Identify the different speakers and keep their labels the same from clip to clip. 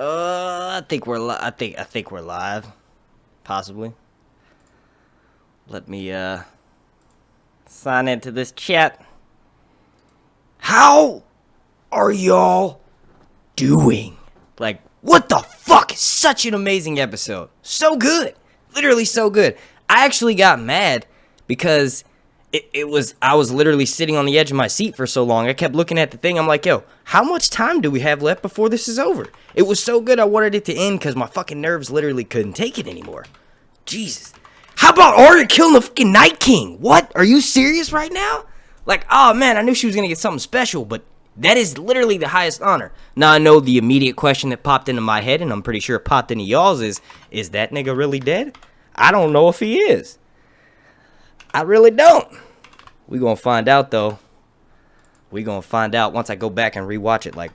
Speaker 1: I think we're live, possibly. Let me sign into this chat. How are y'all doing? Like, what the fuck? Such an amazing episode. So good. Literally so good. I actually got mad because I was literally sitting on the edge of my seat for so long. I kept looking at the thing. I'm like, yo, how much time do we have left before this is over? It was so good I wanted it to end because my fucking nerves literally couldn't take it anymore. Jesus. How about Arya killing the fucking Night King? What? Are you serious right now? Like, oh man, I knew she was gonna get something special, but that is literally the highest honor. Now I know the immediate question that popped into my head, and I'm pretty sure it popped into y'all's, is that nigga really dead? I don't know if he is. I really don't. We gonna find out though. We gonna find out once I go back and rewatch it like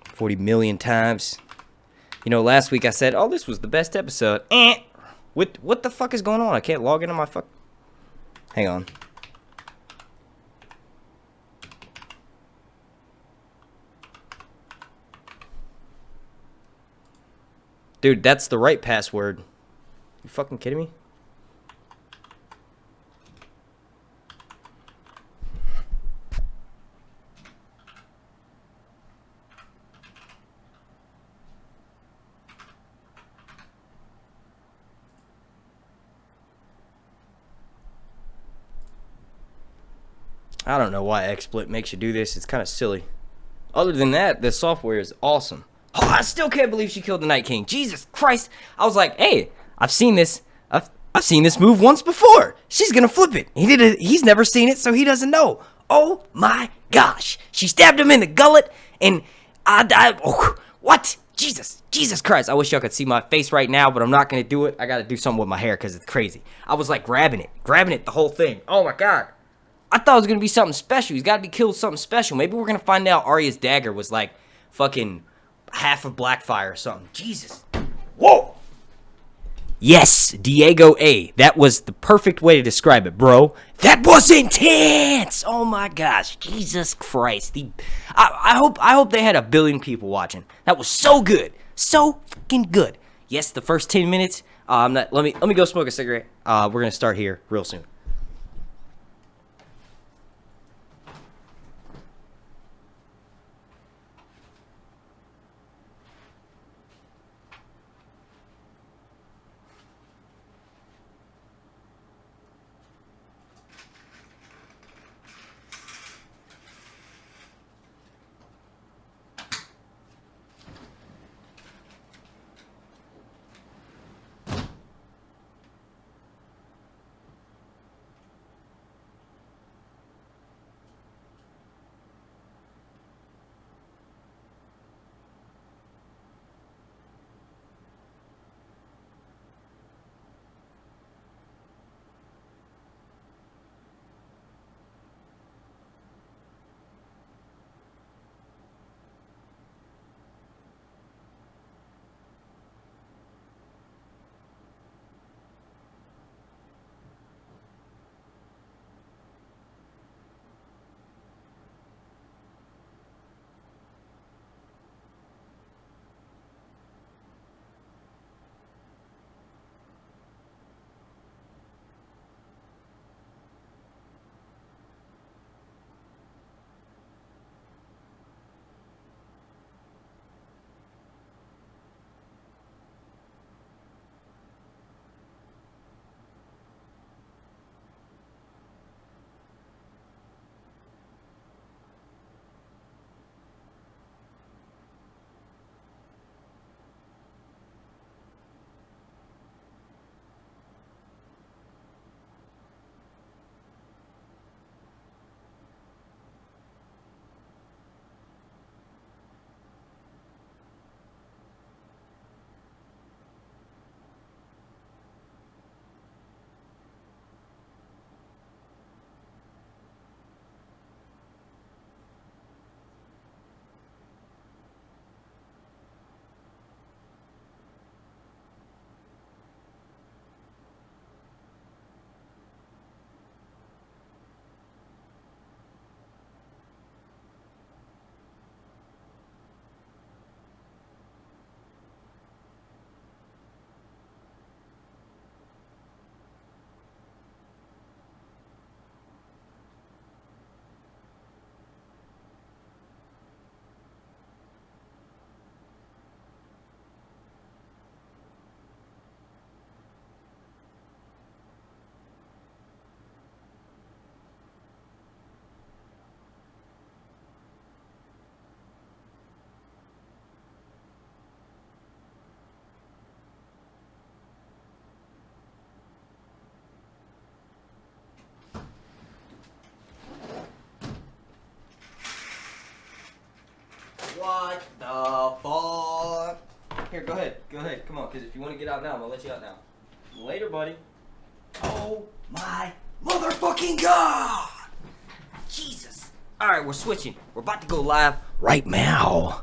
Speaker 1: 40 million times. You know, last week I said, oh, this was the best episode. What the fuck is going on? I can't log into my fuck. Hang on. Dude, that's the right password. You fucking kidding me? I don't know why XSplit makes you do this. It's kind of silly. Other than that, the software is awesome. Oh, I still can't believe she killed the Night King. Jesus Christ. I was like, hey, I've seen this. I've seen this move once before. She's going to flip it. He's never seen it, so he doesn't know. Oh, my gosh. She stabbed him in the gullet, and what? Jesus Christ. I wish y'all could see my face right now, but I'm not going to do it. I got to do something with my hair because it's crazy. I was like grabbing it, the whole thing. Oh, my God. I thought it was going to be something special. He's got to be killed with something special. Maybe we're going to find out Arya's dagger was like fucking half of Blackfire or something. Jesus. Whoa. Yes, Diego A. That was the perfect way to describe it, bro. That was intense. Oh my gosh. Jesus Christ. I hope they had 1 billion people watching. That was so good. So fucking good. Yes, the first 10 minutes. Let me go smoke a cigarette. We're going to start here real soon. What the fuck? Here, go ahead. Go ahead. Come on, because if you want to get out now, I'm going to let you out now. Later, buddy. Oh, my motherfucking God. Jesus. All right, we're switching. We're about to go live right now.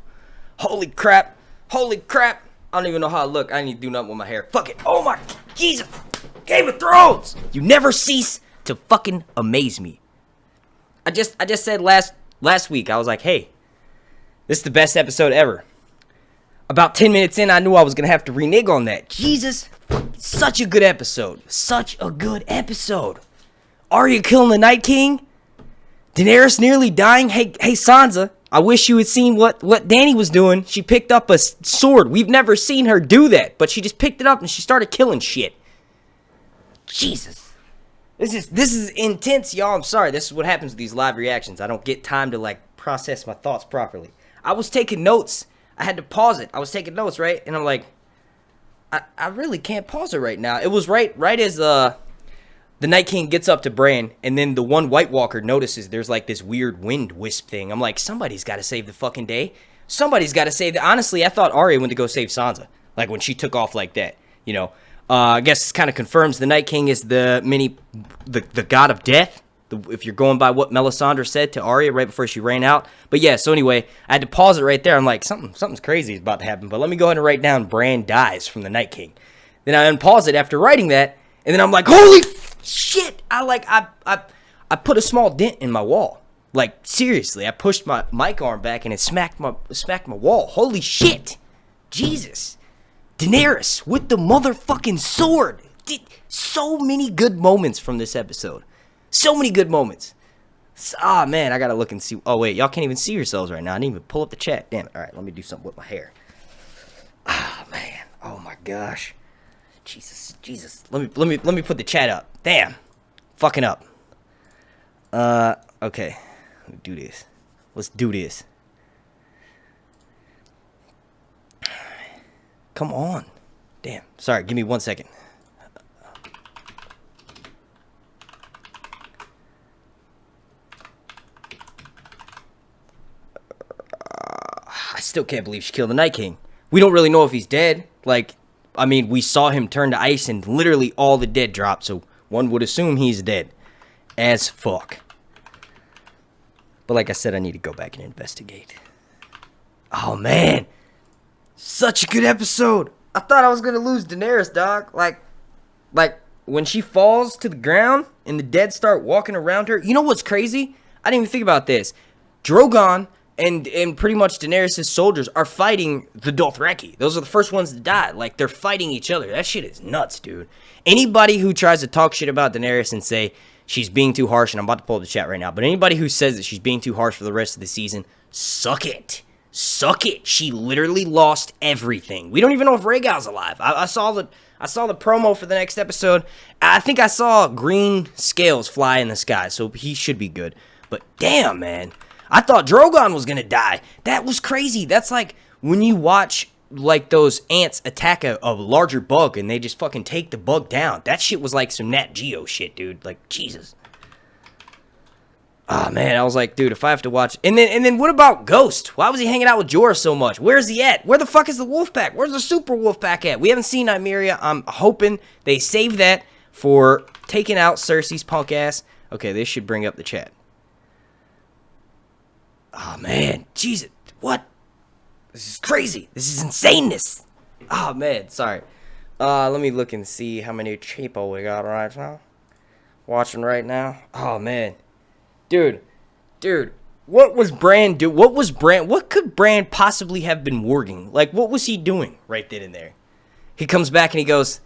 Speaker 1: Holy crap. Holy crap. I don't even know how I look. I need to do nothing with my hair. Fuck it. Oh, my Jesus. Game of Thrones. You never cease to fucking amaze me. I just said last week, I was like, hey, this is the best episode ever. About 10 minutes in, I knew I was going to have to renege on that. Jesus, such a good episode. Such a good episode. Arya killing the Night King. Daenerys nearly dying. Hey, Sansa, I wish you had seen what Dany was doing. She picked up a sword. We've never seen her do that, but she just picked it up and she started killing shit. Jesus. This is intense, y'all. I'm sorry. This is what happens with these live reactions. I don't get time to, like, process my thoughts properly. I was taking notes. I had to pause it. I was taking notes, right? And I'm like, I really can't pause it right now. It was right as the Night King gets up to Bran, and then the one White Walker notices there's like this weird wind wisp thing. I'm like, somebody's got to save the fucking day. Somebody's got to save the... Honestly, I thought Arya went to go save Sansa, like when she took off like that, you know. I guess this kind of confirms the Night King is the god of death. If you're going by what Melisandre said to Arya right before she ran out. But yeah, so anyway, I had to pause it right there. I'm like, something's crazy is about to happen. But let me go ahead and write down Bran dies from the Night King. Then I unpause it after writing that, and then I'm like, holy shit! I put a small dent in my wall. Like, seriously, I pushed my mic arm back and it smacked my wall. Holy shit! Jesus. Daenerys with the motherfucking sword. So many good moments from this episode. So many good moments. Ah, man, I gotta look and see. Oh, wait, y'all can't even see yourselves right now. I didn't even pull up the chat. Damn it. All right, let me do something with my hair. Ah, man. Oh, my gosh. Jesus. Let me put the chat up. Damn. Fucking up. Okay. Let me do this. Let's do this. Come on. Damn. Sorry, give me 1 second. I still can't believe she killed the Night King. We don't really know if he's dead. Like, I mean, we saw him turn to ice and literally all the dead dropped, so one would assume he's dead. As fuck. But like I said, I need to go back and investigate. Oh, man. Such a good episode. I thought I was going to lose Daenerys, dog. Like, when she falls to the ground and the dead start walking around her. You know what's crazy? I didn't even think about this. Drogon and pretty much Daenerys' soldiers are fighting the Dothraki. Those are the first ones to die. Like, they're fighting each other. That shit is nuts, dude. Anybody who tries to talk shit about Daenerys and say she's being too harsh, and I'm about to pull up the chat right now, but anybody who says that she's being too harsh for the rest of the season, suck it. Suck it. She literally lost everything. We don't even know if Rhaegal's alive. I saw the promo for the next episode. I think I saw green scales fly in the sky, so he should be good. But damn, man. I thought Drogon was gonna die. That was crazy. That's like when you watch like those ants attack a larger bug and they just fucking take the bug down. That shit was like some Nat Geo shit, dude. Like, Jesus. Oh, man, I was like, dude, if I have to watch... And then what about Ghost? Why was he hanging out with Jorah so much? Where's he at? Where the fuck is the wolf pack? Where's the super wolf pack at? We haven't seen Nymeria. I'm hoping they save that for taking out Cersei's punk ass. Okay, this should bring up the chat. Oh, man. Jesus. What? This is crazy. This is insaneness. Oh, man. Sorry. Let me look and see how many cheapo we got right now. Watching right now. Oh, man. Dude, what was Bran do? What could Bran possibly have been warging? Like, what was he doing right then and there? He comes back and he goes,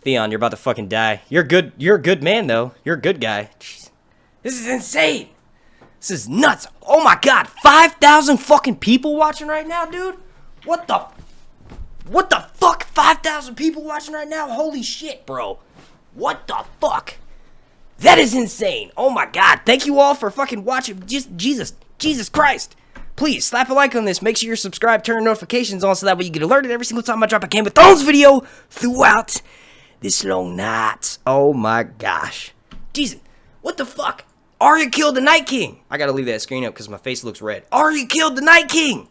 Speaker 1: Theon, you're about to fucking die. You're a good man, though. You're a good guy. Jeez. This is insane. This is nuts. Oh, my God. 5,000 fucking people watching right now, dude? What the fuck? 5,000 people watching right now? Holy shit, bro. What the fuck? That is insane. Oh my God. Thank you all for fucking watching. Just Jesus Christ. Please slap a like on this. Make sure you're subscribed. Turn notifications on so that way you get alerted every single time I drop a Game of Thrones video throughout this long night. Oh my gosh. Jesus. What the fuck? Arya killed the Night King. I gotta leave that screen up because my face looks red. Arya killed the Night King.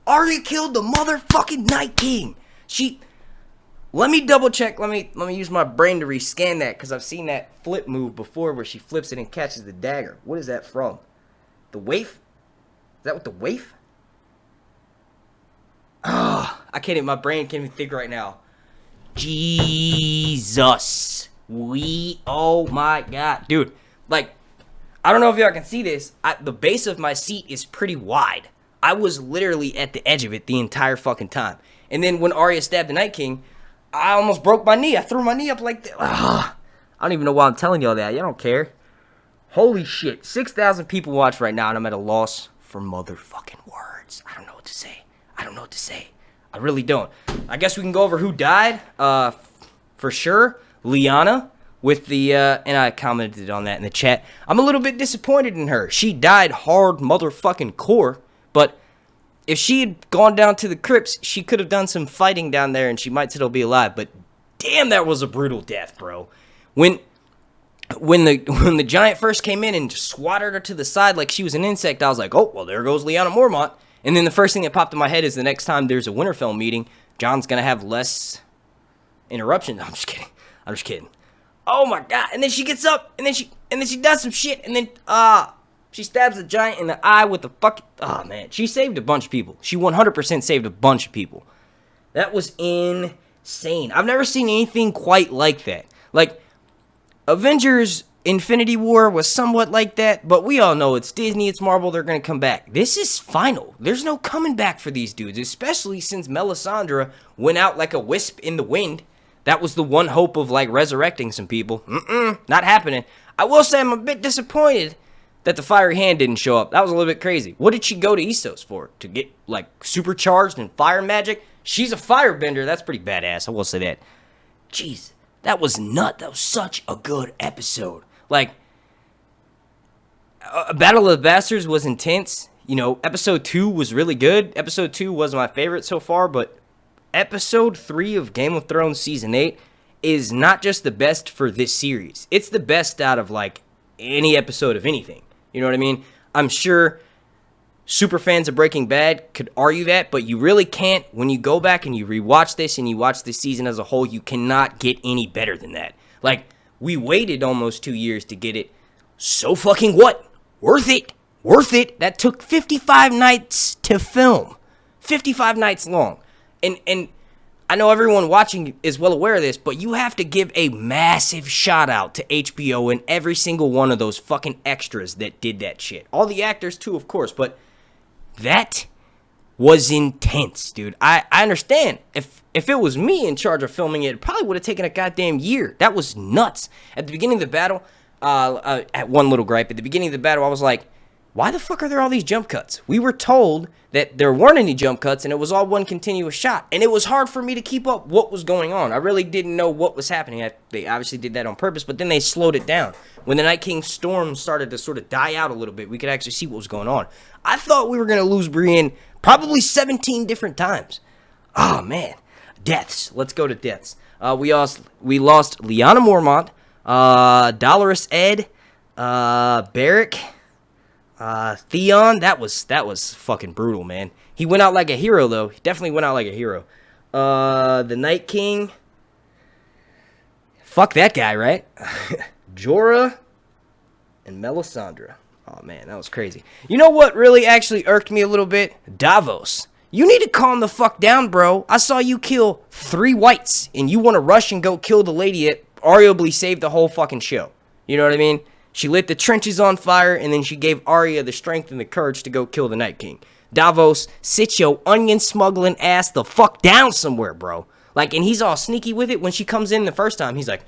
Speaker 1: Arya killed the motherfucking Night King. Let me double check. Let me use my brain to rescan that, because I've seen that flip move before where she flips it and catches the dagger. What is that from? The waif? Is that what the waif? Ah, I can't even, my brain can't even think right now. Jesus. Oh my God. Dude, like, I don't know if y'all can see this. The base of my seat is pretty wide. I was literally at the edge of it the entire fucking time. And then when Arya stabbed the Night King, I almost broke my knee. I threw my knee up like that. I don't even know why I'm telling y'all that. Y'all don't care. Holy shit. 6,000 people watch right now, and I'm at a loss for motherfucking words. I don't know what to say. I really don't. I guess we can go over who died. For sure, Lyanna with the, and I commented on that in the chat. I'm a little bit disappointed in her. She died hard motherfucking core, but if she had gone down to the crypts, she could have done some fighting down there and she might still be alive. But damn, that was a brutal death, bro. When the giant first came in and swatted her to the side like she was an insect, I was like, oh, well, there goes Lyanna Mormont. And then the first thing that popped in my head is the next time there's a Winterfell meeting, Jon's going to have less interruption. No, I'm just kidding. Oh my God. And then she gets up and then she does some shit. And then, she stabs the giant in the eye with the fucking... Oh, man. She saved a bunch of people. She 100% saved a bunch of people. That was insane. I've never seen anything quite like that. Like, Avengers Infinity War was somewhat like that, but we all know it's Disney, it's Marvel, they're going to come back. This is final. There's no coming back for these dudes, especially since Melisandre went out like a wisp in the wind. That was the one hope of, like, resurrecting some people. Not happening. I will say I'm a bit disappointed that the Fiery Hand didn't show up. That was a little bit crazy. What did she go to Essos for? To get, like, supercharged and fire magic? She's a firebender. That's pretty badass. I will say that. Jeez, that was nut. That was such a good episode. Like, Battle of the Bastards was intense. You know, episode 2 was really good. Episode 2 was my favorite so far, but episode 3 of Game of Thrones season 8 is not just the best for this series. It's the best out of, like, any episode of anything. You know what I mean? I'm sure super fans of Breaking Bad could argue that, but you really can't. When you go back and you rewatch this and you watch this season as a whole, you cannot get any better than that. Like, we waited almost 2 years to get it. So fucking what? Worth it. Worth it. That took 55 nights to film. 55 nights long. And I know everyone watching is well aware of this, but you have to give a massive shout out to HBO and every single one of those fucking extras that did that shit. All the actors too, of course, but that was intense, dude. I understand. If it was me in charge of filming it probably would have taken a goddamn year. That was nuts. At the beginning of the battle, at one little gripe, at the beginning of the battle, I was like, why the fuck are there all these jump cuts? We were told that there weren't any jump cuts and it was all one continuous shot. And it was hard for me to keep up what was going on. I really didn't know what was happening. They obviously did that on purpose, but then they slowed it down. When the Night King's storm started to sort of die out a little bit, we could actually see what was going on. I thought we were going to lose Brienne probably 17 different times. Oh, man. Deaths. Let's go to deaths. We lost Lyanna Mormont, Dolorous Ed, Beric, Theon. That was fucking brutal, man. He went out like a hero, though. He definitely went out like a hero. The Night King. Fuck that guy, right? Jorah and Melisandre. Oh, man, that was crazy. You know what really actually irked me a little bit? Davos. You need to calm the fuck down, bro. I saw you kill 3 whites, and you want to rush and go kill the lady that arguably saved the whole fucking show. You know what I mean? She lit the trenches on fire, and then she gave Arya the strength and the courage to go kill the Night King. Davos, sit your onion smuggling ass the fuck down somewhere, bro. Like, and he's all sneaky with it. When she comes in the first time, he's like,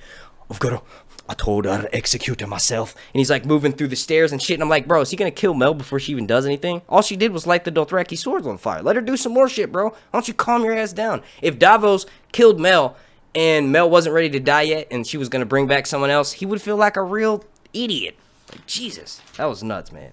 Speaker 1: I told her to execute her myself. And he's like moving through the stairs and shit. And I'm like, bro, is he going to kill Mel before she even does anything? All she did was light the Dothraki swords on fire. Let her do some more shit, bro. Why don't you calm your ass down? If Davos killed Mel and Mel wasn't ready to die yet and she was going to bring back someone else, he would feel like a real idiot. Like, Jesus. That was nuts, man.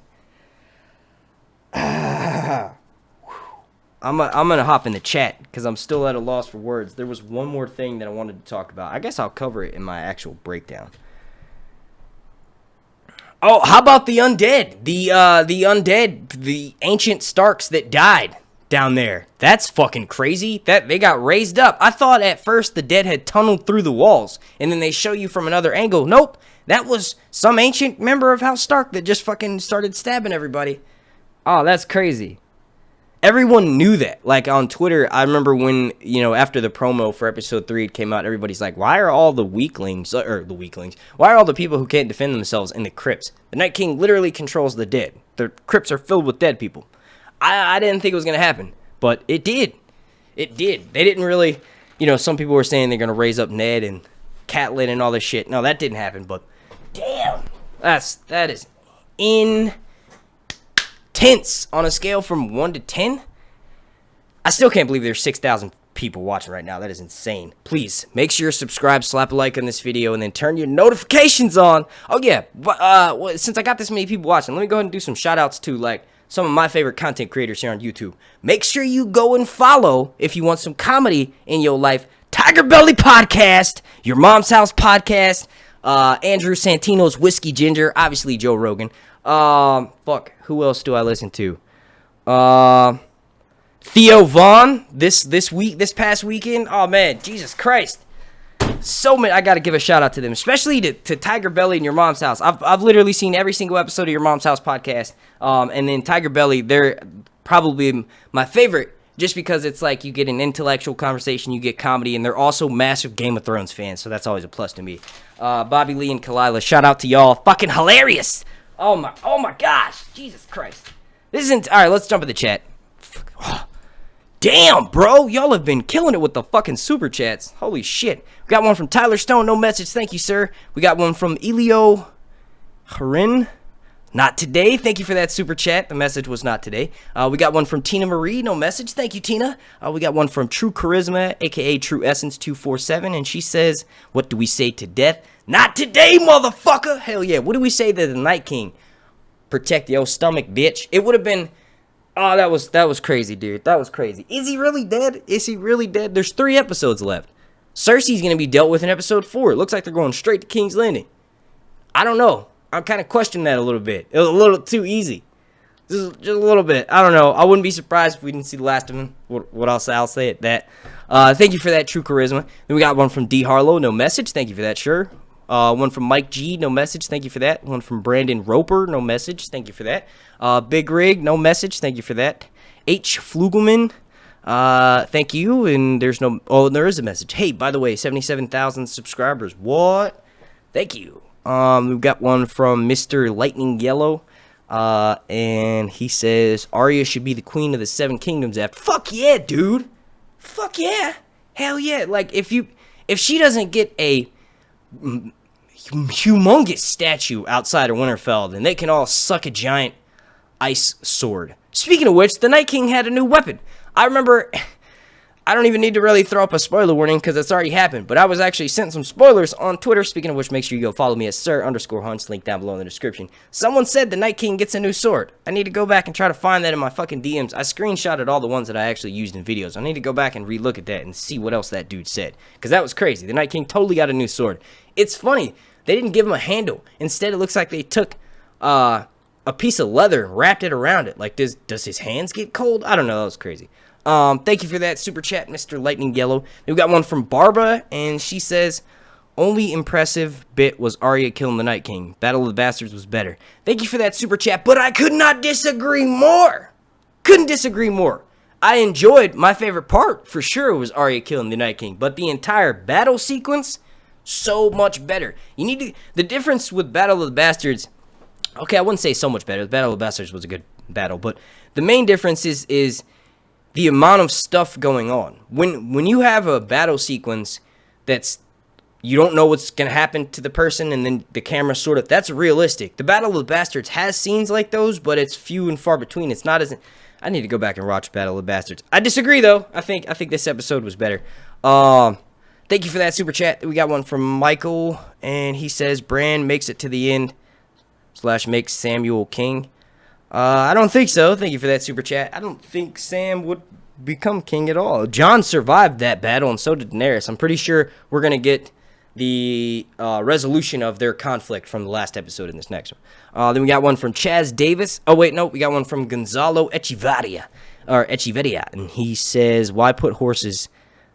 Speaker 1: I'm gonna hop in the chat because I'm still at a loss for words. There was one more thing that I wanted to talk about. I guess I'll cover it in my actual breakdown. Oh, how about the undead? The undead, the ancient Starks that died. down there. That's fucking crazy. That they got raised up. I thought at first the dead had tunneled through the walls, and then they show you from another angle. Nope, that was some ancient member of House Stark that just fucking started stabbing everybody. Oh, that's crazy. Everyone knew that. Like on Twitter, I remember when, you know, after the promo for episode 3 came out, everybody's like, why are all the weaklings, why are all the people who can't defend themselves in the crypts? The Night King literally controls the dead. The crypts are filled with dead people. I didn't think it was going to happen, but it did. It did. They didn't really, you know, some people were saying they're going to raise up Ned and Catelyn and all this shit. No, that didn't happen, but damn. That is intense on a scale from 1 to 10. I still can't believe there's 6,000 people watching right now. That is insane. Please, make sure you're subscribed, slap a like on this video, and then turn your notifications on. Oh, yeah. Since I got this many people watching, let me go ahead and do some shout-outs to, like, some of my favorite content creators here on YouTube. Make sure you go and follow, if you want some comedy in your life, Tiger Belly Podcast, Your Mom's House Podcast, Andrew Santino's Whiskey Ginger, obviously Joe Rogan. Who else do I listen to? Theo Vaughn, this past weekend. Oh, man, Jesus Christ. So many, I gotta give a shout out to them, especially to Tiger Belly and Your Mom's House. I've literally seen every single episode of Your Mom's House podcast, and then Tiger Belly, they're probably my favorite, just because it's like you get an intellectual conversation, you get comedy, and they're also massive Game of Thrones fans, so that's always a plus to me. Bobby Lee and Kalila, shout out to y'all, fucking hilarious. Oh my gosh, Jesus Christ. This isn't all right. Let's jump in the chat. Damn, bro. Y'all have been killing it with the fucking super chats. Holy shit. We got one from Tyler Stone. No message. Thank you, sir. We got one from Elio Harin. Not today. Thank you for that super chat. The message was not today. We got one from Tina Marie. No message. Thank you, Tina. We got one from True Charisma, a.k.a. True Essence 247. And she says, what do we say to death? Not today, motherfucker. Hell yeah. What do we say to the Night King? Protect your stomach, bitch. It would have been... Oh, that was crazy, dude. That was crazy. Is he really dead? Is he really dead? There's 3 episodes left. Cersei's going to be dealt with in episode 4. It looks like they're going straight to King's Landing. I don't know. I'm kind of questioning that a little bit. It was a little too easy. Just a little bit. I don't know. I wouldn't be surprised if we didn't see the last of him. What I'll say at that. Thank you for that, True Charisma. Then we got one from D. Harlow. No message. Thank you for that, sure. One from Mike G, no message, thank you for that. One from Brandon Roper, no message, thank you for that. Big Rig, no message, thank you for that. H. Flugelman, thank you, and there is a message. Hey, by the way, 77,000 subscribers, what? Thank you. We've got one from Mr. Lightning Yellow, and he says, Arya should be the queen of the 7 kingdoms after. Fuck yeah, dude. Fuck yeah. Hell yeah. Like, if she doesn't get a humongous statue outside of Winterfell, then they can all suck a giant ice sword. Speaking of which, the Night King had a new weapon. I remember, I don't even need to really throw up a spoiler warning because it's already happened, but I was actually sent some spoilers on Twitter. Speaking of which, make sure you go follow me at Sir_Hunts, link down below in the description. Someone said the Night King gets a new sword. I need to go back and try to find that in my fucking DMs. I screenshotted all the ones that I actually used in videos. I need to go back and relook at that and see what else that dude said, because that was crazy. The Night King totally got a new sword. It's funny. They didn't give him a handle. Instead, it looks like they took a piece of leather and wrapped it around it. Like, does his hands get cold? I don't know. That was crazy. Thank you for that super chat, Mr. Lightning Yellow. We got one from Barbara, and she says, only impressive bit was Arya killing the Night King. Battle of the Bastards was better. Thank you for that super chat, but I could not disagree more. Couldn't disagree more. I enjoyed, my favorite part, for sure, was Arya killing the Night King, but the entire battle sequence, so much better. You need to, the difference with Battle of the Bastards, okay, I wouldn't say so much better. The Battle of the Bastards was a good battle, but the main difference is the amount of stuff going on. When you have a battle sequence that's, you don't know what's going to happen to the person, and then the camera sort of, that's realistic. The Battle of the Bastards has scenes like those, but it's few and far between. It's not as, I need to go back and watch Battle of the Bastards. I disagree, though. I think this episode was better. Thank you for that super chat. We got one from Michael, and he says, Bran makes it to the end, / makes Samuel king. I don't think so. Thank you for that super chat. I don't think Sam would become king at all. Jon survived that battle, and so did Daenerys. I'm pretty sure we're going to get the resolution of their conflict from the last episode in this next one. Then we got one from Chaz Davis. Oh, wait, no. We got one from Gonzalo Echevarria. or Echeverria, and he says, why put horses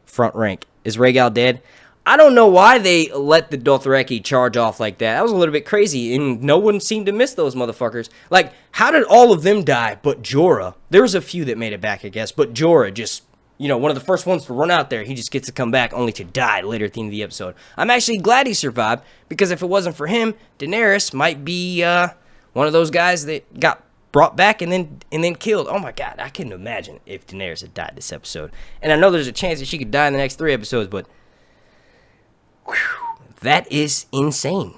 Speaker 1: front rank? Is Rhaegal dead? I don't know why they let the Dothraki charge off like that. That was a little bit crazy, and no one seemed to miss those motherfuckers. Like, how did all of them die but Jorah? There was a few that made it back, I guess, but Jorah just, you know, one of the first ones to run out there. He just gets to come back only to die later at the end of the episode. I'm actually glad he survived, because if it wasn't for him, Daenerys might be one of those guys that got brought back and then killed. Oh my god, I couldn't imagine if Daenerys had died this episode. And I know there's a chance that she could die in the next 3 episodes, but whew, that is insane.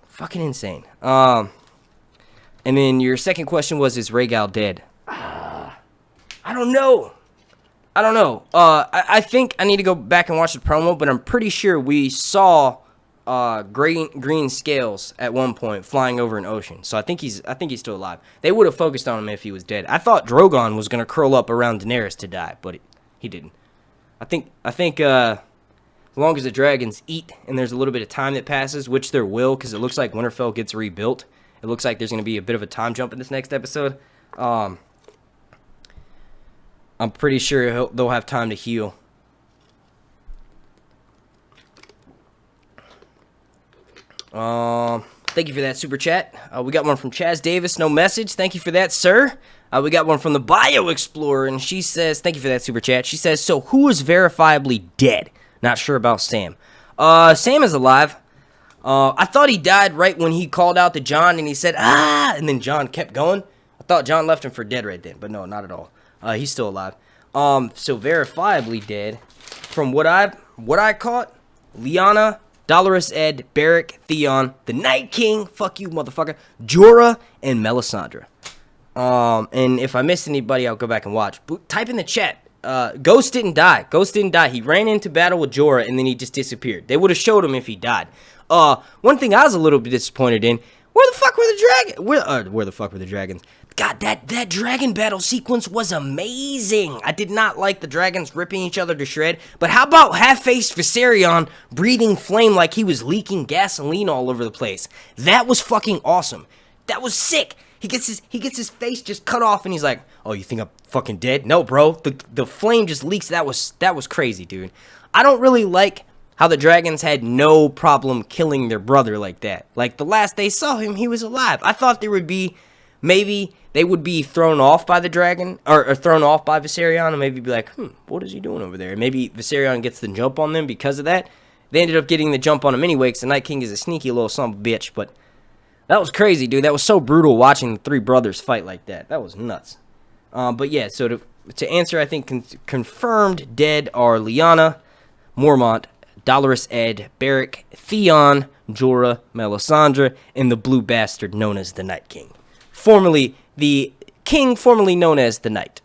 Speaker 1: Fucking insane. And then your second question was, is Rhaegal dead? I don't know. I think I need to go back and watch the promo, but I'm pretty sure we saw green scales at one point flying over an ocean. So I think he's still alive. They would have focused on him if he was dead. I thought Drogon was gonna curl up around Daenerys to die, but he didn't. I think as long as the dragons eat and there's a little bit of time that passes, which there will, because it looks like Winterfell gets rebuilt. It looks like there's gonna be a bit of a time jump in this next episode. I'm pretty sure they'll have time to heal. Thank you for that super chat. We got one from Chaz Davis, no message. Thank you for that, sir. We got one from the Bio Explorer, and she says, thank you for that super chat. She says, so who is verifiably dead? Not sure about Sam. Sam is alive. I thought he died right when he called out to Jon and he said, ah, and then Jon kept going. I thought Jon left him for dead right then, but no, not at all. He's still alive. So verifiably dead. From what I caught, Lyanna, Dolorous Ed, Beric, Theon, the Night King, fuck you, motherfucker, Jorah, and Melisandre. And if I missed anybody, I'll go back and watch. But type in the chat. Ghost didn't die. He ran into battle with Jorah, and then he just disappeared. They would have showed him if he died. One thing I was a little bit disappointed in, where the fuck were the dragons? Where the fuck were the dragons? God, that dragon battle sequence was amazing. I did not like the dragons ripping each other to shred. But how about half-faced Viserion breathing flame like he was leaking gasoline all over the place? That was fucking awesome. That was sick. He gets his face just cut off, and he's like, "Oh, you think I'm fucking dead?" No, bro. The flame just leaks. That was crazy, dude. I don't really like how the dragons had no problem killing their brother like that. Like, the last they saw him, he was alive. I thought there would be, maybe they would be thrown off by the dragon, or thrown off by Viserion, and maybe be like, what is he doing over there? Maybe Viserion gets the jump on them because of that. They ended up getting the jump on him anyway, because the Night King is a sneaky little son of a bitch, but that was crazy, dude. That was so brutal watching the 3 brothers fight like that. That was nuts. But yeah, so to answer, I think confirmed dead are Lyanna, Mormont, Dolorous Ed, Beric, Theon, Jorah, Melisandre, and the blue bastard known as the Night King. Formerly the king, formerly known as the Knight.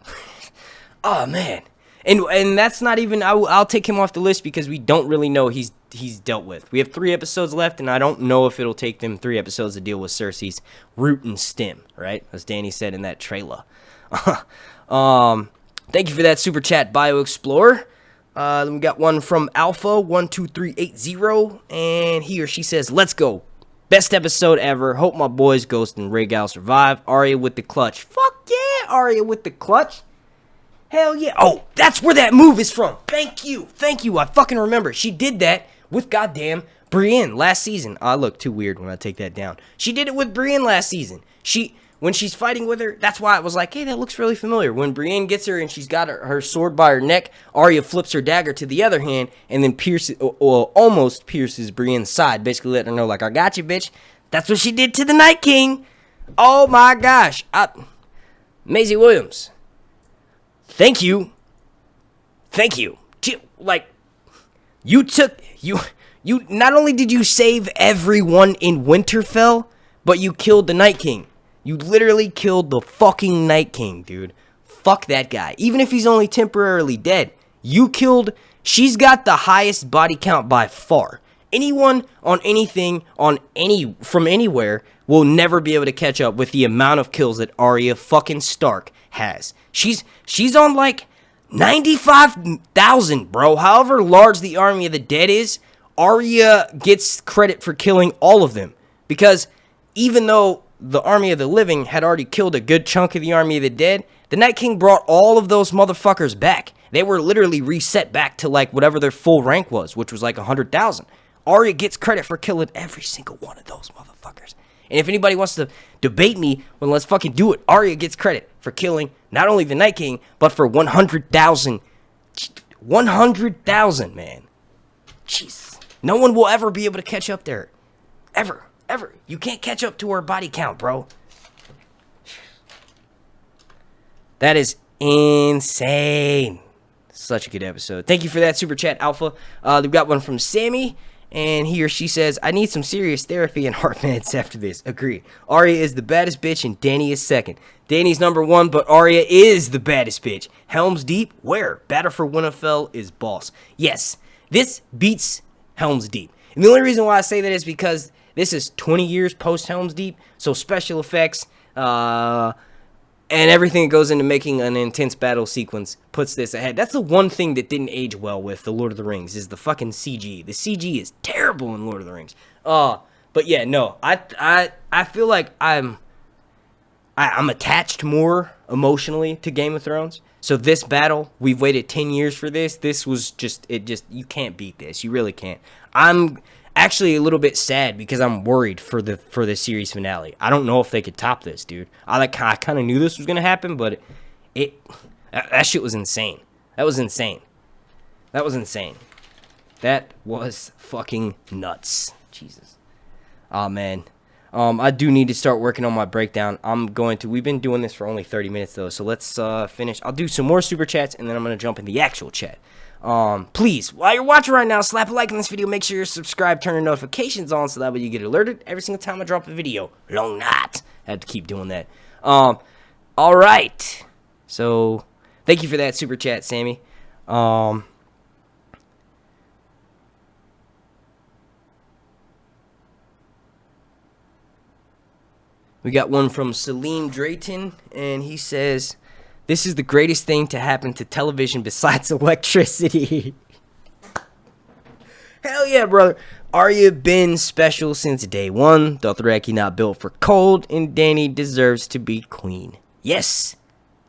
Speaker 1: Oh, man. And that's not even, I'll take him off the list because we don't really know he's dealt with. We have 3 episodes left, and I don't know if it'll take them 3 episodes to deal with Cersei's root and stem, right? As Danny said in that trailer. Thank you for that super chat, Bio Explorer. Then we got one from Alpha12380, and he or she says, let's go. Best episode ever. Hope my boys Ghost and Rhaegal survive. Arya with the clutch. Fuck yeah, Arya with the clutch. Hell yeah. Oh, that's where that move is from. Thank you. I fucking remember. She did that with goddamn Brienne last season. I look too weird when I take that down. She did it with Brienne last season. When she's fighting with her, that's why I was like, hey, that looks really familiar. When Brienne gets her and she's got her sword by her neck, Arya flips her dagger to the other hand and then almost pierces Brienne's side, basically letting her know, like, I got you, bitch. That's what she did to the Night King. Oh my gosh. Maisie Williams. Thank you. Like, you not only did you save everyone in Winterfell, but you killed the Night King. You literally killed the fucking Night King, dude. Fuck that guy. Even if he's only temporarily dead, she's got the highest body count by far. Anyone on anything, from anywhere, will never be able to catch up with the amount of kills that Arya fucking Stark has. She's on like 95,000, bro. However large the Army of the Dead is, Arya gets credit for killing all of them. Because even though the Army of the Living had already killed a good chunk of the Army of the Dead, The Night King brought all of those motherfuckers back. They were literally reset back to like whatever their full rank was, which was like 100,000. Arya gets credit for killing every single one of those motherfuckers. And if anybody wants to debate me, well, let's fucking do it. Arya gets credit for killing not only the Night King, but for 100,000. 100,000, man. Jesus. No one will ever be able to catch up there. Ever. Ever. You can't catch up to her body count, bro. That is insane. Such a good episode. Thank you for that super chat, Alpha. We've got one from Sammy. And he or she says, I need some serious therapy and heart meds after this. Agree. Arya is the baddest bitch and Dany is second. Dany's number one, but Arya is the baddest bitch. Helm's Deep? Where? Battle for Winterfell is boss. Yes, this beats Helm's Deep. And the only reason why I say that is because this is 20 years post Helm's Deep. So special effects, and everything that goes into making an intense battle sequence puts this ahead. That's the one thing that didn't age well with the Lord of the Rings is the fucking CG. The CG is terrible in Lord of the Rings. But yeah, no, I feel like I'm attached more emotionally to Game of Thrones. So this battle, we've waited 10 years for this. This was you can't beat this. You really can't. I'm actually a little bit sad because I'm worried for the series finale. I don't know if they could top this, dude. I kind of knew this was gonna happen, but that shit was insane. That was insane. That was insane. That was fucking nuts. Jesus. Oh man. I do need to start working on my breakdown. We've been doing this for only 30 minutes though, so let's finish. I'll do some more super chats and then I'm gonna jump in the actual chat. Please, while you're watching right now, slap a like on this video, make sure you're subscribed, turn your notifications on so that way you get alerted every single time I drop a video. Long night. I had to keep doing that. Alright. So, thank you for that super chat, Sammy. We got one from Salim Drayton, and he says, this is the greatest thing to happen to television besides electricity. Hell yeah, brother. Arya been special since day one. Dothraki not built for cold, and Dany deserves to be queen. Yes,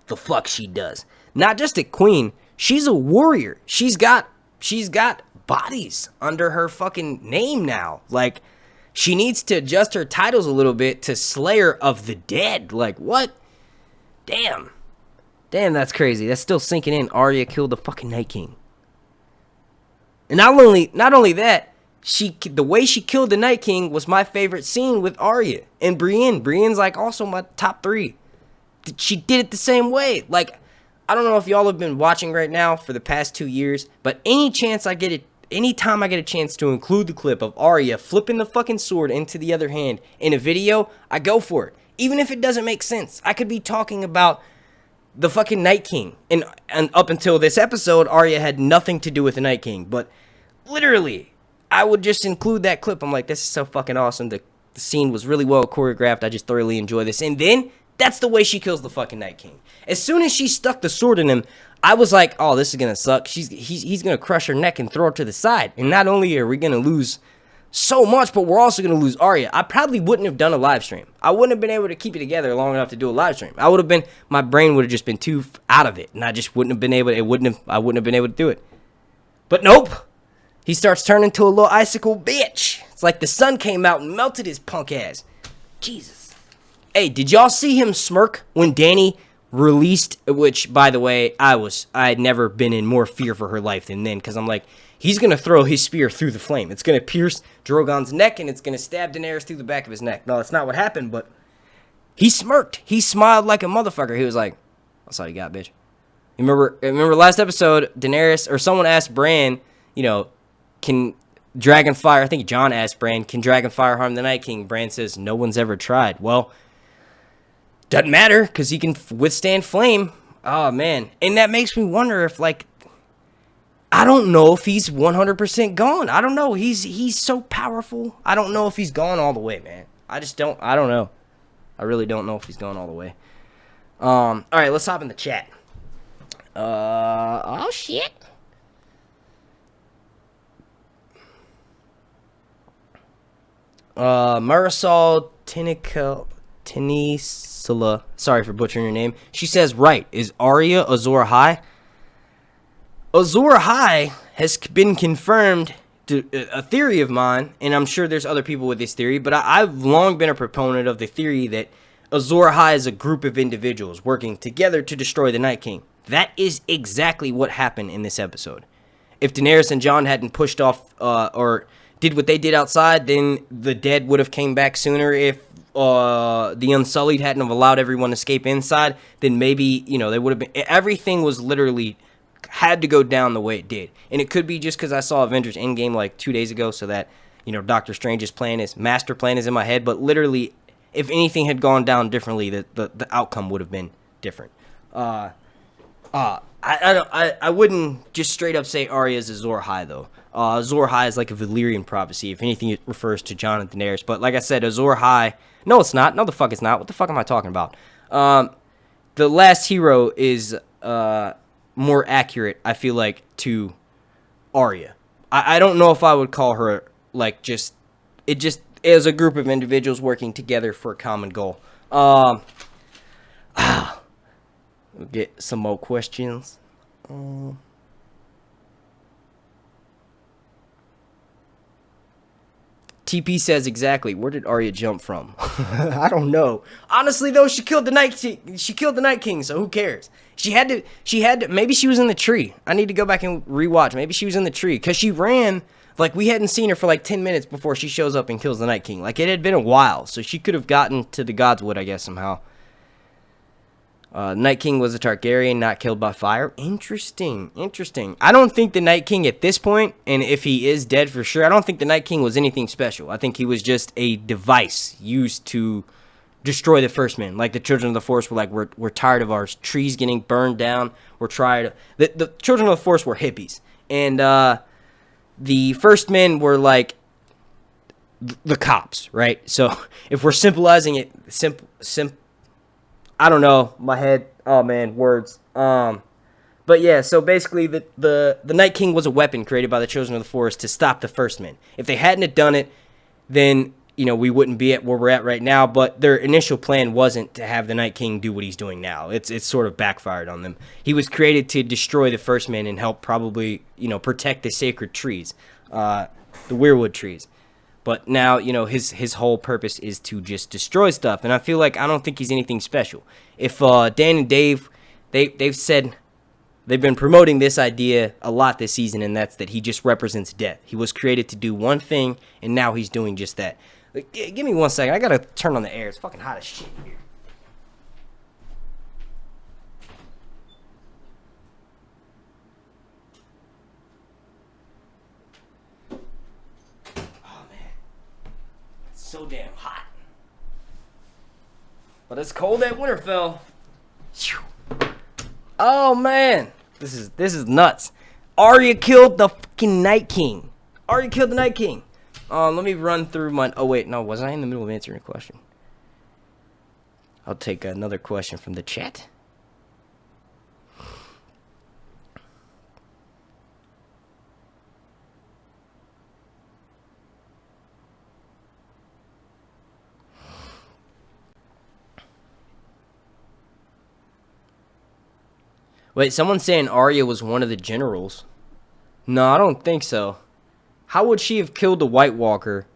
Speaker 1: the fuck she does. Not just a queen, she's a warrior. She's got bodies under her fucking name now. Like, she needs to adjust her titles a little bit to Slayer of the Dead. Like, what? Damn. Damn, that's crazy. That's still sinking in. Arya killed the fucking Night King. And not only that, the way she killed the Night King was my favorite scene with Arya and Brienne. Brienne's like also my top 3. She did it the same way. Like, I don't know if y'all have been watching right now for the past 2 years, but anytime I get a chance to include the clip of Arya flipping the fucking sword into the other hand in a video, I go for it. Even if it doesn't make sense. I could be talking about the fucking Night King. And up until this episode, Arya had nothing to do with the Night King. But literally, I would just include that clip. I'm like, this is so fucking awesome. The scene was really well choreographed. I just thoroughly enjoy this. And then, that's the way she kills the fucking Night King. As soon as she stuck the sword in him, I was like, oh, this is going to suck. He's going to crush her neck and throw her to the side. And not only are we going to lose so much, but we're also going to lose Arya. I probably wouldn't have done a live stream. I wouldn't have been able to keep it together long enough to do a live stream. My brain would have just been too out of it, and I just wouldn't have been able. I wouldn't have been able to do it. But nope, he starts turning to a little icicle bitch. It's like the sun came out and melted his punk ass. Jesus. Hey, did y'all see him smirk when Dany released? Which, by the way, I had never been in more fear for her life than then, because I'm like, he's going to throw his spear through the flame. It's going to pierce Drogon's neck, and it's going to stab Daenerys through the back of his neck. No, that's not what happened, but he smirked. He smiled like a motherfucker. He was like, that's all you got, bitch. Remember last episode, Daenerys, or someone asked Bran, can Dragonfire, I think Jon asked Bran, can Dragonfire harm the Night King? Bran says, no one's ever tried. Well, doesn't matter, because he can withstand flame. Oh, man. And that makes me wonder if, I don't know if he's 100% gone. I don't know. He's so powerful. I don't know if he's gone all the way, man. I don't know. I really don't know if he's gone all the way. All right, let's hop in the chat. Oh, shit. Marisol Tenisol Scylla, sorry for butchering your name. She says, right, is Arya Azor Ahai? Azor Ahai has been confirmed to a theory of mine, and I'm sure there's other people with this theory, but I've long been a proponent of the theory that Azor Ahai is a group of individuals working together to destroy the Night King. That is exactly what happened in this episode. If Daenerys and Jon hadn't pushed off or did what they did outside, then the dead would have came back sooner. If the Unsullied hadn't have allowed everyone to escape inside, then maybe, they would have been... Everything was literally... had to go down the way it did. And it could be just because I saw Avengers Endgame like 2 days ago, so that, Doctor Strange's master plan is in my head. But literally, if anything had gone down differently, the outcome would have been different. I wouldn't just straight up say Arya's Azor Ahai, though. Azor Ahai is like a Valyrian prophecy. If anything, it refers to Jon and Daenerys. But like I said, Azor Ahai... No, it's not. No, the fuck it's not. What the fuck am I talking about? The last hero is more accurate, I feel like, to Arya. I don't know if I would call her, like, just... It just is a group of individuals working together for a common goal. We'll get some more questions. TP says exactly. Where did Arya jump from? I don't know. Honestly, though, she killed the Night King, so who cares? She had to. Maybe she was in the tree. I need to go back and rewatch. Maybe she was in the tree because she ran. Like, we hadn't seen her for like 10 minutes before she shows up and kills the Night King. Like, it had been a while, so she could have gotten to the Godswood, I guess, somehow. Night King was a Targaryen, not killed by fire. Interesting. I don't think the Night King at this point, and if he is dead for sure, I don't think the Night King was anything special. I think he was just a device used to destroy the First Men. Like, the Children of the Forest were like, we're tired of our trees getting burned down. We're tired of... The Children of the Forest were hippies. And the First Men were like the cops, right? So if we're simplifying it, I don't know, my head, oh man, words. But yeah, so basically the Night King was a weapon created by the Children of the Forest to stop the First Men. If they hadn't have done it, then, we wouldn't be at where we're at right now, but their initial plan wasn't to have the Night King do what he's doing now. It's sort of backfired on them. He was created to destroy the First Men and help probably, protect the sacred trees, the weirwood trees. But now, his whole purpose is to just destroy stuff. And I feel like I don't think he's anything special. If Dan and Dave, they've said they've been promoting this idea a lot this season, and that's that he just represents death. He was created to do one thing, and now he's doing just that. Like, give me 1 second. I got to turn on the air. It's fucking hot as shit here. So damn hot. But it's cold at Winterfell. Oh man. This is nuts. Arya killed the fucking Night King. Arya killed the Night King. Let me run through my... Oh wait, no, was I in the middle of answering a question? I'll take another question from the chat. Wait, someone's saying Arya was one of the generals. No, I don't think so. How would she have killed the White Walker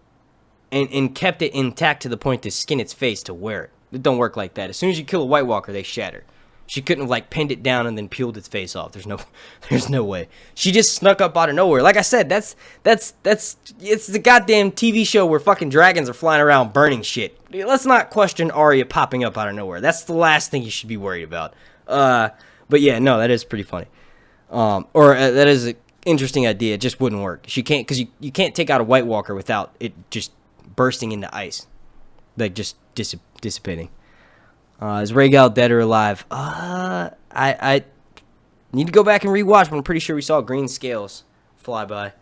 Speaker 1: and kept it intact to the point to skin its face to wear it? It don't work like that. As soon as you kill a White Walker, they shatter. She couldn't have, like, pinned it down and then peeled its face off. There's no way. She just snuck up out of nowhere. Like I said, it's the goddamn TV show where fucking dragons are flying around burning shit. Let's not question Arya popping up out of nowhere. That's the last thing you should be worried about. But yeah, no, that is pretty funny. That is an interesting idea. It just wouldn't work. She can't, because you can't take out a White Walker without it just bursting into ice, like just dissipating. Is Rhaegal dead or alive? I need to go back and rewatch, but I'm pretty sure we saw green scales fly by.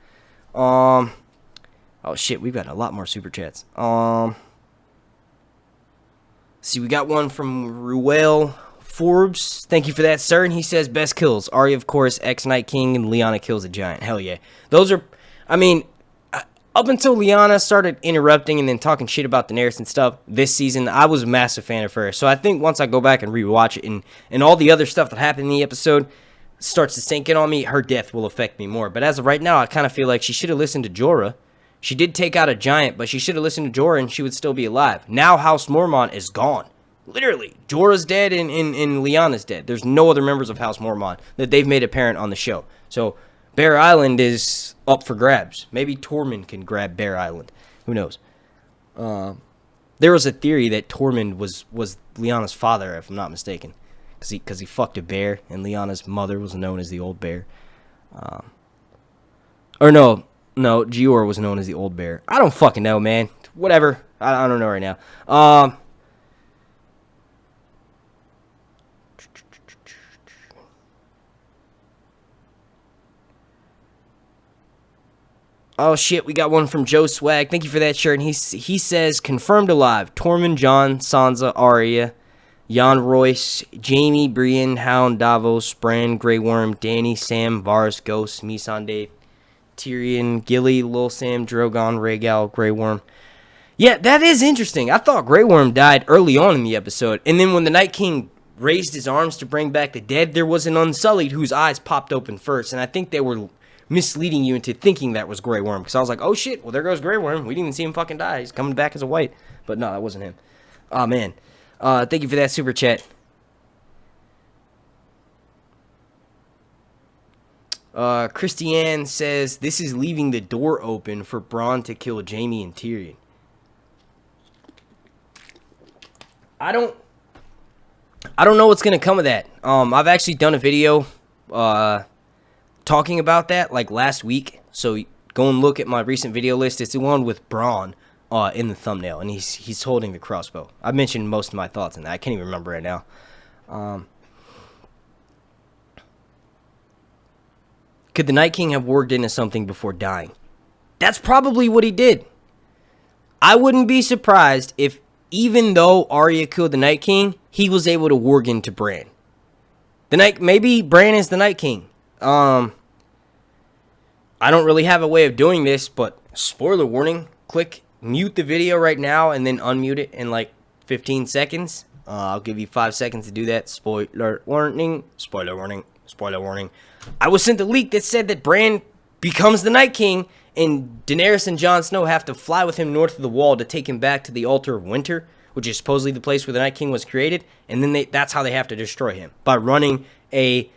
Speaker 1: Oh shit, we've got a lot more super chats. See, we got one from Ruel Forbes. Thank you for that, sir. And he says, best kills. Arya, of course, ex-Night King, and Lyanna kills a giant. Hell yeah. Those are, I mean, up until Lyanna started interrupting and then talking shit about Daenerys and stuff this season, I was a massive fan of her. So I think once I go back and rewatch it and all the other stuff that happened in the episode starts to sink in on me, her death will affect me more. But as of right now, I kind of feel like she should have listened to Jorah. She did take out a giant, but she should have listened to Jorah and she would still be alive. Now House Mormont is gone. Literally. Jorah's dead and Lyanna's dead. There's no other members of House Mormont that they've made apparent on the show. So Bear Island is up for grabs. Maybe Tormund can grab Bear Island. Who knows? There was a theory that Tormund was Lyanna's father, if I'm not mistaken. Because he fucked a bear, and Lyanna's mother was known as the Old Bear. No, Gior was known as the Old Bear. I don't fucking know, man. Whatever. I don't know right now. Oh shit, we got one from Joe Swag. Thank you for that shirt. And he says, confirmed alive. Tormund, Jon, Sansa, Arya, Jan Royce, Jaime, Brienne, Hound, Davos, Bran, Grey Worm, Dany, Sam, Varys, Ghost, Missandei, Tyrion, Gilly, Lil Sam, Drogon, Rhaegal, Grey Worm. Yeah, that is interesting. I thought Grey Worm died early on in the episode. And then when the Night King raised his arms to bring back the dead, there was an Unsullied whose eyes popped open first. And I think they were misleading you into thinking that was Grey Worm. Because I was like, oh shit, well there goes Grey Worm. We didn't even see him fucking die. He's coming back as a white. But no, that wasn't him. Oh man. Thank you for that super chat. Christiane says, this is leaving the door open for Bronn to kill Jaime and Tyrion. I don't know what's gonna come of that. I've actually done a video talking about that like last week. So go and look at my recent video list. It's the one with Bronn in the thumbnail, and he's holding the crossbow. I mentioned most of my thoughts on that. I can't even remember right now. Could the Night King have warged into something before dying? That's probably what he did. I wouldn't be surprised if, even though Arya killed the Night King, he was able to warg into Bran. Maybe Bran is the Night King. I don't really have a way of doing this, but spoiler warning, click mute the video right now and then unmute it in like 15 seconds. I'll give you 5 seconds to do that. Spoiler warning, spoiler warning, spoiler warning. I was sent a leak that said that Bran becomes the Night King and Daenerys and Jon Snow have to fly with him north of the wall to take him back to the Altar of Winter, which is supposedly the place where the Night King was created, and then that's how they have to destroy him, by running a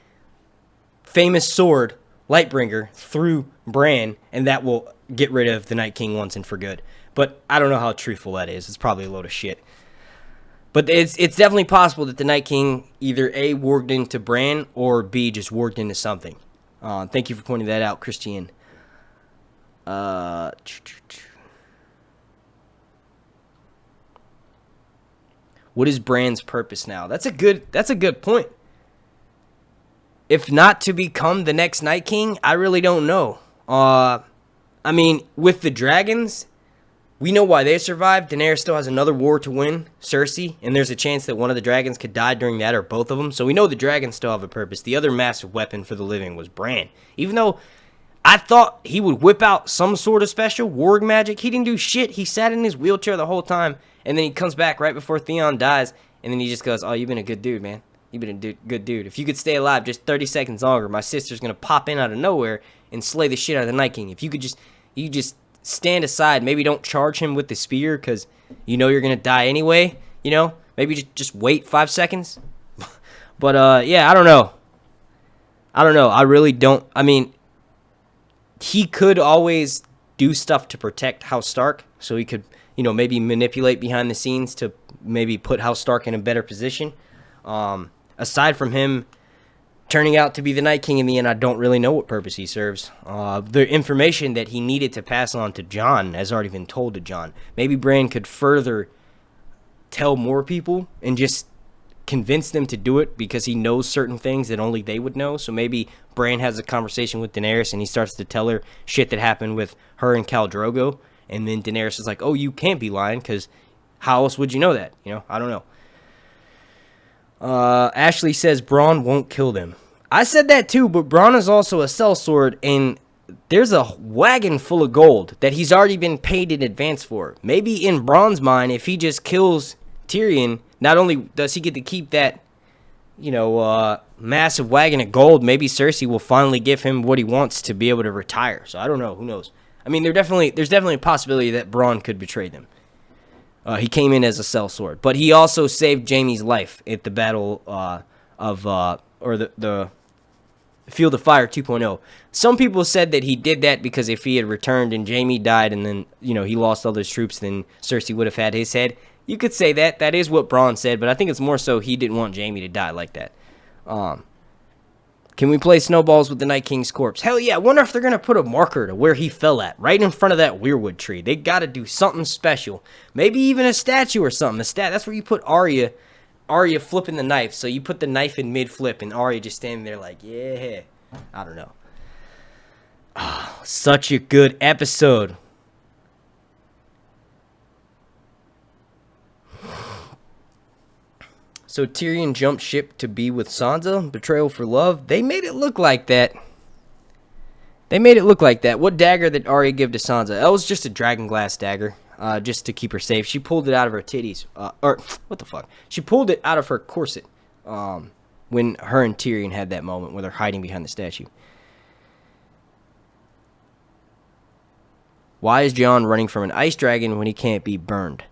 Speaker 1: famous sword, Lightbringer, through Bran, and that will get rid of the Night King once and for good. But I don't know how truthful that is. It's probably a load of shit. But it's definitely possible that the Night King either A, warged into Bran, or B, just warged into something. Thank you for pointing that out, Christian. What is Bran's purpose now? That's a good point. If not to become the next Night King, I really don't know. I mean, with the dragons, we know why they survived. Daenerys still has another war to win, Cersei, and there's a chance that one of the dragons could die during that, or both of them. So we know the dragons still have a purpose. The other massive weapon for the living was Bran. Even though I thought he would whip out some sort of special warg magic, he didn't do shit. He sat in his wheelchair the whole time, and then he comes back right before Theon dies, and then he just goes, oh, you've been a good dude, man. You've been a good dude. If you could stay alive just 30 seconds longer, my sister's going to pop in out of nowhere and slay the shit out of the Night King. If you could just stand aside, maybe don't charge him with the spear because you know you're going to die anyway, you know? Maybe just wait 5 seconds. But, yeah, I don't know. I really don't. I mean, he could always do stuff to protect House Stark, so he could, you know, maybe manipulate behind the scenes to maybe put House Stark in a better position. Aside from him turning out to be the Night King in the end, I don't really know what purpose he serves. The information that he needed to pass on to Jon has already been told to Jon. Maybe Bran could further tell more people and just convince them to do it because he knows certain things that only they would know. So maybe Bran has a conversation with Daenerys and he starts to tell her shit that happened with her and Khal Drogo. And then Daenerys is like, oh, you can't be lying because how else would you know that? You know, I don't know. Ashley says Bronn won't kill them. I said that too, but Bronn is also a sellsword, and there's a wagon full of gold that he's already been paid in advance for. Maybe in Bronn's mind, if he just kills Tyrion, not only does he get to keep that, massive wagon of gold, maybe Cersei will finally give him what he wants to be able to retire. So I don't know. Who knows? I mean, there's definitely a possibility that Bronn could betray them. He came in as a sellsword, but he also saved Jaime's life at the battle the Field of Fire 2.0. Some people said that he did that because if he had returned and Jaime died and then, he lost all those troops, then Cersei would have had his head. You could say that. That is what Bronn said, but I think it's more so he didn't want Jaime to die like that. Can we play snowballs with the Night King's corpse? Hell yeah. I wonder if they're going to put a marker to where he fell at, right in front of that weirwood tree. They got to do something special. Maybe even a statue or something. That's where you put Arya flipping the knife. So you put the knife in mid-flip and Arya just standing there like, yeah. I don't know. Oh, such a good episode. So Tyrion jumped ship to be with Sansa. Betrayal for love. They made it look like that. What dagger did Arya give to Sansa? That was just a dragonglass dagger. Just to keep her safe. She pulled it out of her titties. What the fuck? She pulled it out of her corset. When her and Tyrion had that moment where they're hiding behind the statue. Why is Jon running from an ice dragon when he can't be burned?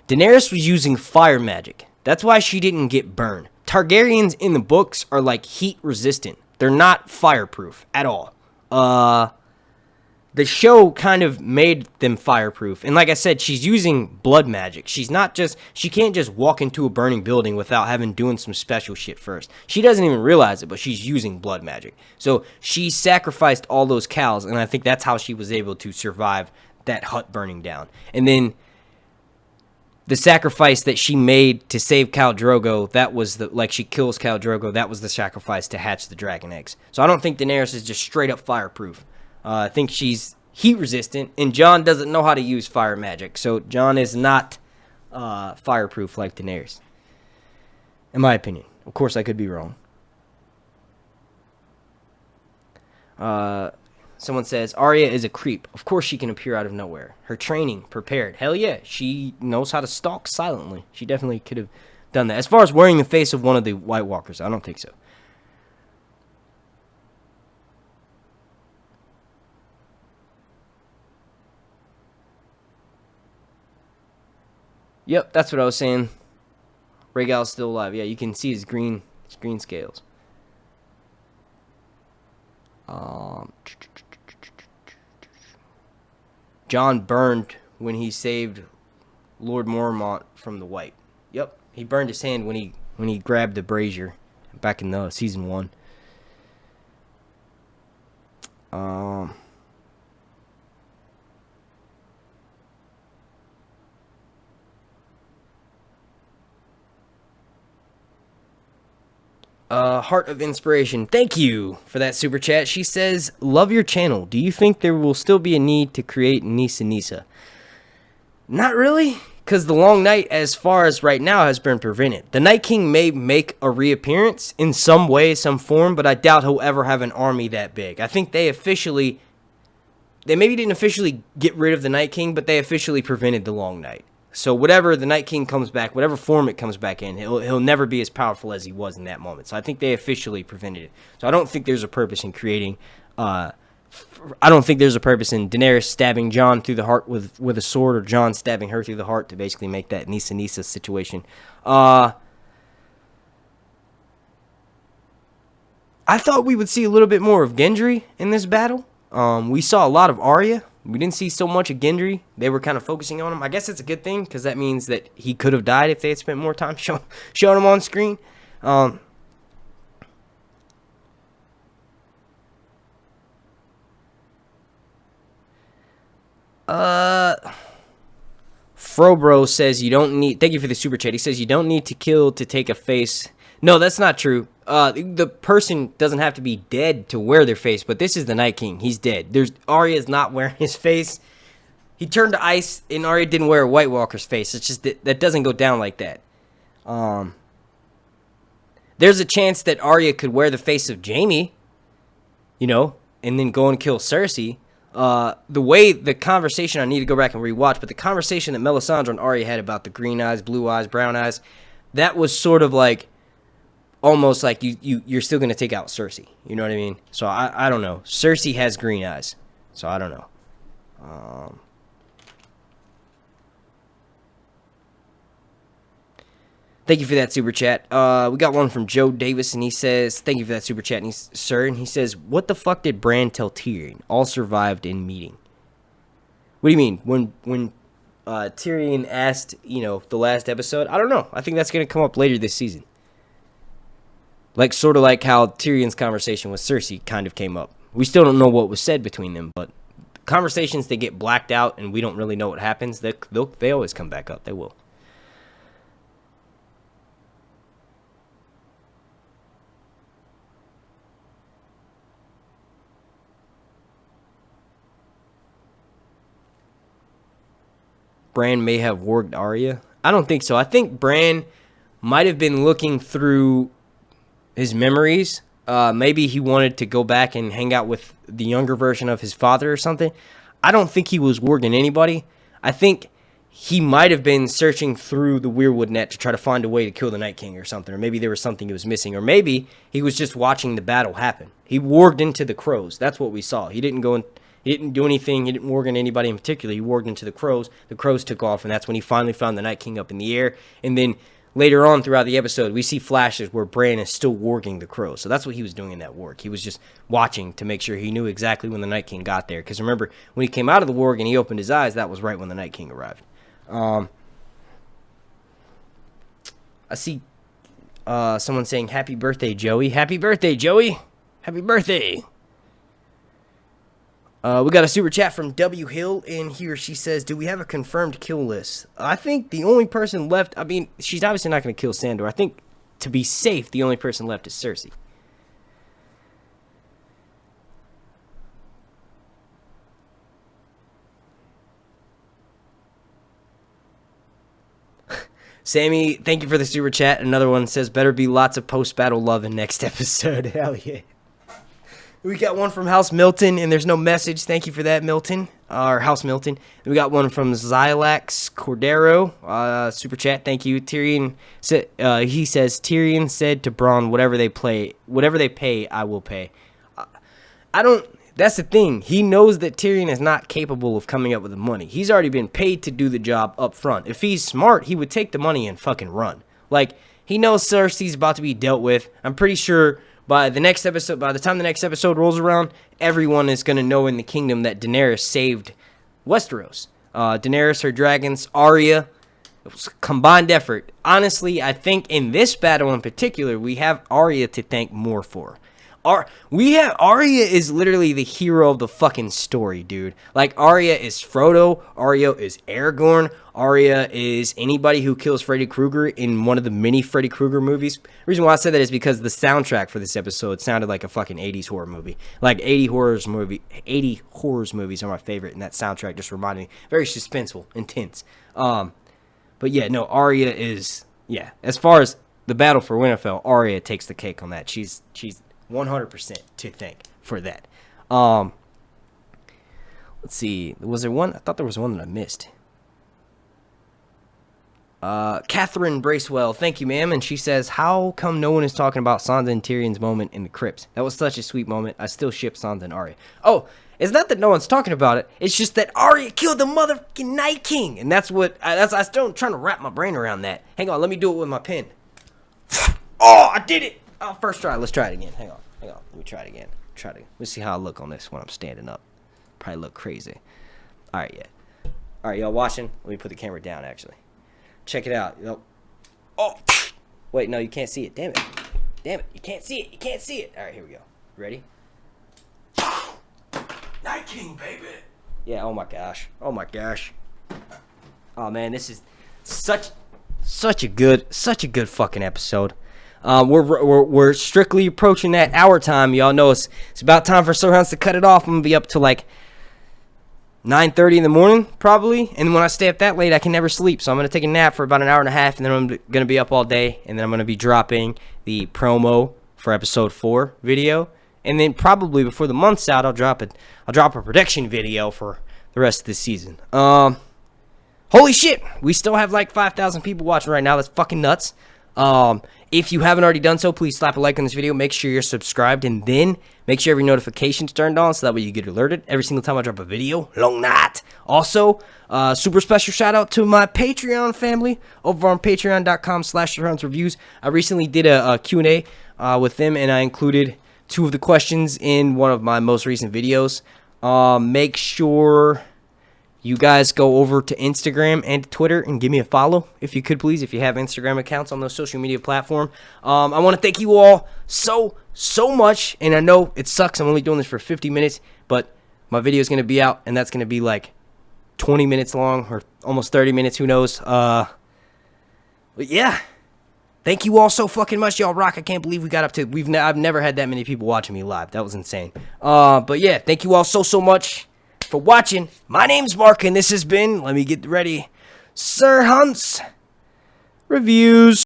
Speaker 1: Daenerys was using fire magic. That's why she didn't get burned. Targaryens in the books are like heat resistant. They're not fireproof at all. The show kind of made them fireproof. And like I said, she's using blood magic. She can't just walk into a burning building without doing some special shit first. She doesn't even realize it, but she's using blood magic. So she sacrificed all those cows, and I think that's how she was able to survive that hut burning down. And then the sacrifice that she made to save Khal Drogo, that was she kills Khal Drogo, that was the sacrifice to hatch the dragon eggs. So I don't think Daenerys is just straight up fireproof. I think she's heat resistant, and Jon doesn't know how to use fire magic. So Jon is not fireproof like Daenerys, in my opinion. Of course, I could be wrong. Someone says, Arya is a creep. Of course she can appear out of nowhere. Her training, prepared. Hell yeah, she knows how to stalk silently. She definitely could have done that. As far as wearing the face of one of the White Walkers, I don't think so. Yep, that's what I was saying. Rhaegal's still alive. Yeah, you can see his green scales. Jon burned when he saved Lord Mormont from the White. Yep, he burned his hand when he grabbed the brazier back in the season 1. Heart of Inspiration. Thank you for that super chat. She says, love your channel. Do you think there will still be a need to create Nisa Nisa? Not really, because the Long Night, as far as right now, has been prevented. The Night King may make a reappearance in some way, some form, but I doubt he'll ever have an army that big. I think they maybe didn't officially get rid of the Night King, but they officially prevented the Long Night. So whatever the Night King comes back, whatever form it comes back in, he'll never be as powerful as he was in that moment. So I think they officially prevented it. So I don't think there's a purpose in creating. I don't think there's a purpose in Daenerys stabbing Jon through the heart with a sword, or Jon stabbing her through the heart to basically make that Nisa Nisa situation. I thought we would see a little bit more of Gendry in this battle. We saw a lot of Arya. We didn't see so much of Gendry. They were kind of focusing on him. I guess it's a good thing, because that means that he could have died if they had spent more time showing him on screen. Frobro says you don't need... Thank you for the super chat. He says you don't need to kill to take a face. No, that's not true. The person doesn't have to be dead to wear their face, but this is the Night King. He's dead. Arya's not wearing his face. He turned to ice, and Arya didn't wear a White Walker's face. It's just that doesn't go down like that. There's a chance that Arya could wear the face of Jaime, and then go and kill Cersei. The way the conversation, I need to go back and rewatch, but the conversation that Melisandre and Arya had about the green eyes, blue eyes, brown eyes, that was sort of like almost like you're still going to take out Cersei. You know what I mean? So I don't know. Cersei has green eyes, so I don't know. Thank you for that super chat. We got one from Joe Davis, and he says, thank you for that super chat, sir. And he says, what the fuck did Bran tell Tyrion? All survived in meeting. What do you mean? When Tyrion asked, the last episode? I don't know. I think that's going to come up later this season. Like, sort of like how Tyrion's conversation with Cersei kind of came up. We still don't know what was said between them, but conversations, they get blacked out, and we don't really know what happens. They always come back up. They will. Bran may have warged Arya. I don't think so. I think Bran might have been looking through his memories. Maybe he wanted to go back and hang out with the younger version of his father or something. I don't think he was warging anybody. I think he might have been searching through the weirwood net to try to find a way to kill the Night King or something. Or maybe there was something he was missing. Or maybe he was just watching the battle happen. He warged into the crows. That's what we saw. He didn't go in. He didn't do anything. He didn't warg on anybody in particular. He warged into the crows. The crows took off, and that's when he finally found the Night King up in the air. And then later on throughout the episode, we see flashes where Bran is still warging the crows. So that's what he was doing in that warg. He was just watching to make sure he knew exactly when the Night King got there. Because remember, when he came out of the warg and he opened his eyes, that was right when the Night King arrived. I see someone saying, happy birthday, Joey. Happy birthday, Joey. Happy birthday. We got a super chat from W. Hill, and he or she says, do we have a confirmed kill list? I think the only person left, I mean, she's obviously not going to kill Sandor. I think, to be safe, the only person left is Cersei. Sammy, thank you for the super chat. Another one says, better be lots of post-battle love in next episode. Hell yeah. We got one from House Milton, and there's no message. Thank you for that, Milton. Or House Milton. We got one from Zylax Cordero. Super chat. Thank you. Tyrion said, he says, Tyrion said to Bronn, whatever they pay, I will pay. That's the thing. He knows that Tyrion is not capable of coming up with the money. He's already been paid to do the job up front. If he's smart, he would take the money and fucking run. Like, he knows Cersei's about to be dealt with. I'm pretty sure by the time the next episode rolls around, everyone is going to know in the kingdom that Daenerys saved Westeros. Daenerys, her dragons, Arya. It was a combined effort. Honestly, I think in this battle in particular, we have Arya to thank more for. Arya is literally the hero of the fucking story, dude. Like, Arya is Frodo, Arya is Aragorn, Arya is anybody who kills Freddy Krueger in one of the many Freddy Krueger movies. The reason why I said that is because the soundtrack for this episode sounded like a fucking 80s horror movie. Like, 80 horrors movies are my favorite, and that soundtrack just reminded me. Very suspenseful, intense. But yeah, no, Arya is, yeah, as far as the battle for Winterfell, Arya takes the cake on that. She's 100% to thank for that. Let's see. Was there one? I thought there was one that I missed. Catherine Bracewell, thank you, ma'am. And she says, how come no one is talking about Sansa and Tyrion's moment in the crypts? That was such a sweet moment. I still ship Sansa and Arya. Oh, it's not that no one's talking about it. It's just that Arya killed the motherfucking Night King. And that's what, I still trying to wrap my brain around that. Hang on, let me do it with my pen. Oh, I did it. Oh, first try. Let's try it again. Hang on. Let me try it again. Let's see how I look on this when I'm standing up. Probably look crazy. All right, yeah. All right, y'all watching? Let me put the camera down, actually. Check it out. Oh, wait, no, you can't see it. Damn it. You can't see it. All right, here we go. Ready? Night King, baby. Yeah, oh my gosh. Oh, man, this is such a good fucking episode. We're strictly approaching that hour time. Y'all know it's about time for Sir Hunts to cut it off. I'm gonna be up till like 9:30 in the morning probably, and when I stay up that late, I can never sleep. So I'm gonna take a nap for about an hour and a half, and then I'm gonna be up all day, and then I'm gonna be dropping the promo for episode 4 video, and then probably before the month's out, I'll drop a prediction video for the rest of this season. Holy shit, we still have like 5,000 people watching right now. That's fucking nuts. If you haven't already done so, please slap a like on this video. Make sure you're subscribed, and then make sure every notification's turned on so that way you get alerted every single time I drop a video. Long night. Also, super special shout out to my Patreon family over on patreon.com/reviews. I recently did a Q&A with them, and I included 2 of the questions in one of my most recent videos. Make sure you guys go over to Instagram and Twitter and give me a follow, if you could, please, if you have Instagram accounts on those social media platforms. I want to thank you all so much, and I know it sucks. I'm only doing this for 50 minutes, but my video is going to be out, and that's going to be like 20 minutes long or almost 30 minutes, who knows. But yeah, thank you all so fucking much. Y'all rock. I can't believe we got up to, I've never had that many people watching me live. That was insane. But yeah, thank you all so much for watching. My name's Mark, and this has been, let me get ready, Sir Hunt's Reviews.